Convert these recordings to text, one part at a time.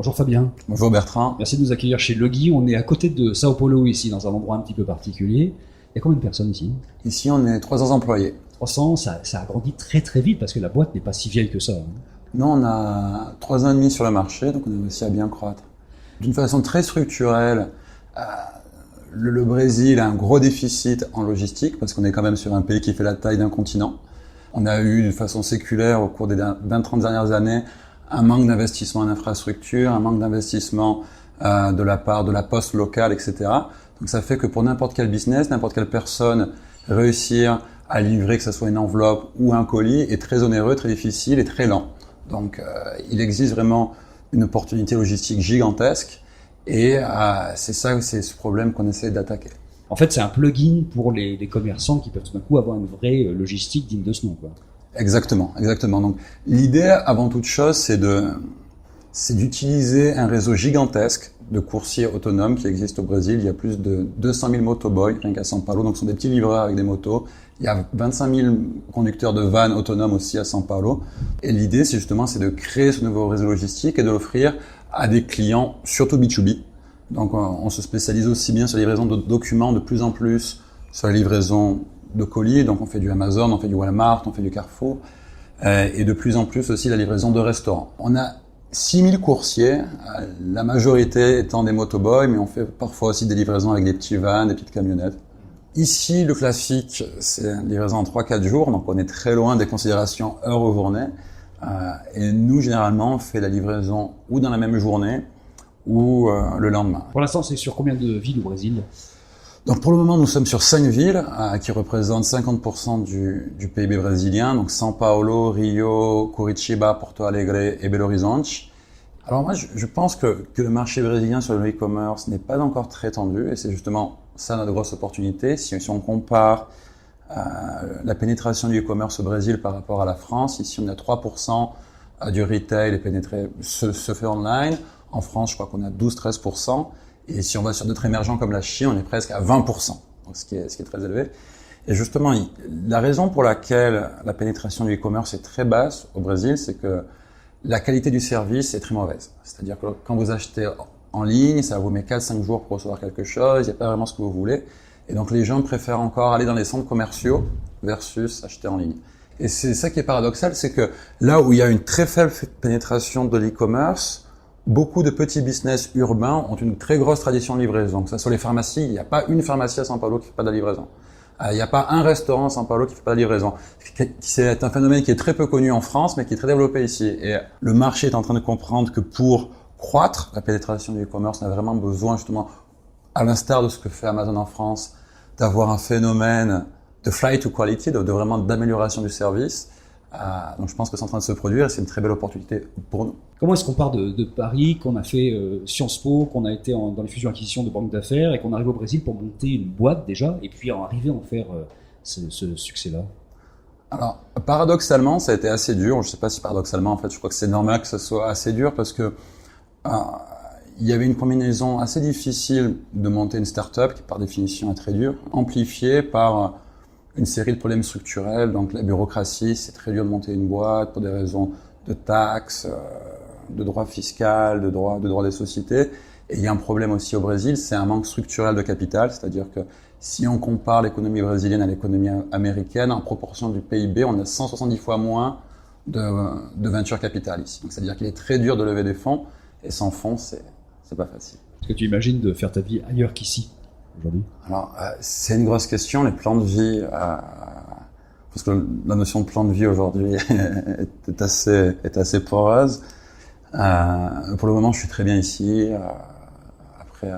Bonjour Fabien. Bonjour Bertrand. Merci de nous accueillir chez Legui. On est à côté de Sao Paulo ici, dans un endroit un petit peu particulier. Il y a combien de personnes ici? Ici, on est 300 employés. 300, ça a grandi très très vite parce que la boîte n'est pas si vieille que ça. Nous, on a 3 ans et demi sur le marché, donc on a réussi à bien croître. D'une façon très structurelle, le Brésil a un gros déficit en logistique parce qu'on est quand même sur un pays qui fait la taille d'un continent. On a eu, de façon séculaire, au cours des 20-30 dernières années, un manque d'investissement en infrastructure, un manque d'investissement de la part de la poste locale, etc. Donc ça fait que pour n'importe quel business, n'importe quelle personne, réussir à livrer, que ce soit une enveloppe ou un colis, est très onéreux, très difficile et très lent. Donc il existe vraiment une opportunité logistique gigantesque et c'est ce problème qu'on essaie d'attaquer. En fait, c'est un plugin pour les commerçants qui peuvent tout d'un coup avoir une vraie logistique digne de ce nom, quoi. Exactement. Donc, l'idée, avant toute chose, c'est d'utiliser un réseau gigantesque de coursiers autonomes qui existe au Brésil. Il y a plus de 200 000 motoboys, rien qu'à São Paulo. Donc, ce sont des petits livreurs avec des motos. Il y a 25 000 conducteurs de vannes autonomes aussi à São Paulo. Et l'idée, c'est de créer ce nouveau réseau logistique et de l'offrir à des clients, surtout B2B. Donc, on se spécialise aussi bien sur la livraison de documents, de plus en plus sur la livraison de colis, donc on fait du Amazon, on fait du Walmart, on fait du Carrefour, et de plus en plus aussi la livraison de restaurants. On a 6000 coursiers, la majorité étant des motoboys, mais on fait parfois aussi des livraisons avec des petits vans, des petites camionnettes. Ici, le classique, c'est une livraison en 3-4 jours, donc on est très loin des considérations heure ou journée, et nous, généralement, on fait la livraison ou dans la même journée, ou le lendemain. Pour l'instant, c'est sur combien de villes au Brésil? Donc pour le moment, nous sommes sur 5 villes qui représentent 50% du PIB brésilien, donc São Paulo, Rio, Curitiba, Porto Alegre et Belo Horizonte. Alors moi, je pense que le marché brésilien sur le e-commerce n'est pas encore très tendu et c'est justement ça notre grosse opportunité. Si on compare la pénétration du e-commerce au Brésil par rapport à la France, ici on a 3% du retail est pénétré, se fait online. En France, je crois qu'on a 12-13%. Et si on va sur d'autres émergents comme la Chine, on est presque à 20%, donc ce qui est très élevé. Et justement, la raison pour laquelle la pénétration du e-commerce est très basse au Brésil, c'est que la qualité du service est très mauvaise. C'est-à-dire que quand vous achetez en ligne, ça vous met 4-5 jours pour recevoir quelque chose, il n'y a pas vraiment ce que vous voulez. Et donc les gens préfèrent encore aller dans les centres commerciaux versus acheter en ligne. Et c'est ça qui est paradoxal, c'est que là où il y a une très faible pénétration de l'e-commerce, beaucoup de petits business urbains ont une très grosse tradition de livraison. Que ce soit les pharmacies, il n'y a pas une pharmacie à São Paulo qui ne fait pas de la livraison. Il n'y a pas un restaurant à São Paulo qui ne fait pas de la livraison. C'est un phénomène qui est très peu connu en France, mais qui est très développé ici. Et le marché est en train de comprendre que pour croître, la pénétration du e-commerce, on a vraiment besoin, justement, à l'instar de ce que fait Amazon en France, d'avoir un phénomène de flight to quality, de vraiment d'amélioration du service. Donc je pense que c'est en train de se produire et c'est une très belle opportunité pour nous. Comment est-ce qu'on part de Paris, qu'on a fait Sciences Po, qu'on a été dans les fusions-acquisitions de banques d'affaires et qu'on arrive au Brésil pour monter une boîte déjà et puis arriver à en faire ce succès-là? Alors paradoxalement, ça a été assez dur. Je ne sais pas si paradoxalement, en fait, je crois que c'est normal que ce soit assez dur parce que il y avait une combinaison assez difficile de monter une start-up qui par définition est très dure, amplifiée par une série de problèmes structurels, donc la bureaucratie, c'est très dur de monter une boîte pour des raisons de taxes, de droit fiscal, de droit des sociétés. Et il y a un problème aussi au Brésil, c'est un manque structurel de capital, c'est-à-dire que si on compare l'économie brésilienne à l'économie américaine, en proportion du PIB, on a 170 fois moins de venture capital ici. Donc c'est-à-dire qu'il est très dur de lever des fonds, et sans fonds, c'est pas facile. Est-ce que tu imagines de faire ta vie ailleurs qu'ici aujourd'hui? Alors, c'est une grosse question, les plans de vie, parce que la notion de plan de vie aujourd'hui est assez poreuse. Pour le moment, je suis très bien ici. Après,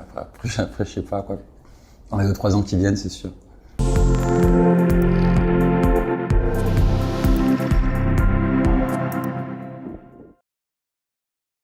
je sais pas quoi. Dans les 2-3 ans qui viennent, c'est sûr.